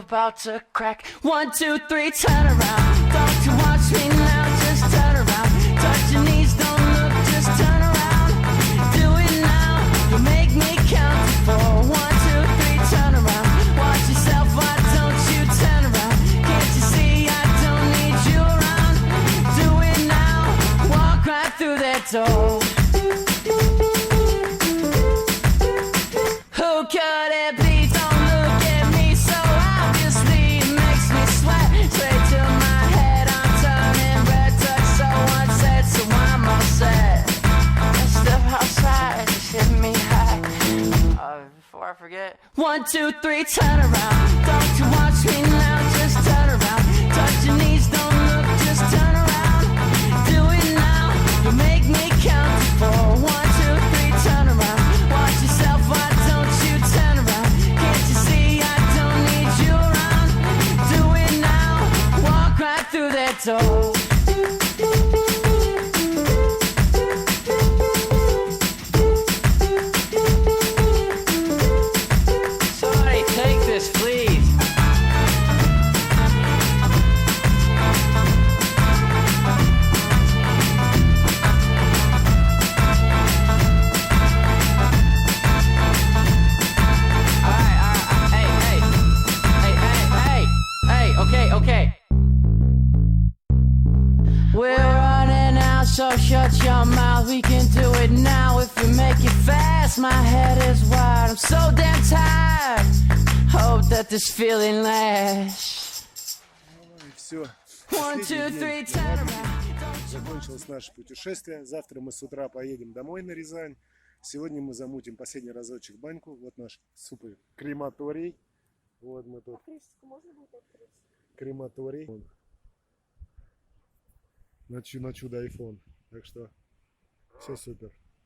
about to crack. 1, 2, 3, turn around. Don't you watch me now, just turn around. Touch your knees, don't look, just turn around. Do it now, you make me count to 4. 1, 2, 3, turn around. Watch yourself, why don't you turn around? Can't you see I don't need you around? Do it now, walk right through that door. Who could it be? Don't look at me so obviously. It makes me sweat straight to my head. I'm turning red, touch so unsaid, so I'm all set. And step outside, just hit me high. Before I forget. 1, 2, 3, turn around. Don't you watch me now, just turn around. Touch your knees, don't look, just turn around. Do it now, you make me count to 4. 1, 2, 3, turn around. Watch yourself, why don't you turn around? Can't you see I don't need you around? Do it now, walk right through that door. Somebody take this, please. Okay. We're running out, so shut your mouth. We can do it now if you make it fast. My head is wide, I'm so damn tired. Hope that this feeling lasts. Ну и все. 1, 2, 3, turn around. Закончилось наше путешествие. Завтра мы с утра поедем домой на Рязань. Сегодня мы замутим последний разочек баньку. Вот наш супер крематорий. Вот мы тут. Можно будет открыть? Крематорий. На чудо iPhone. Так что все супер.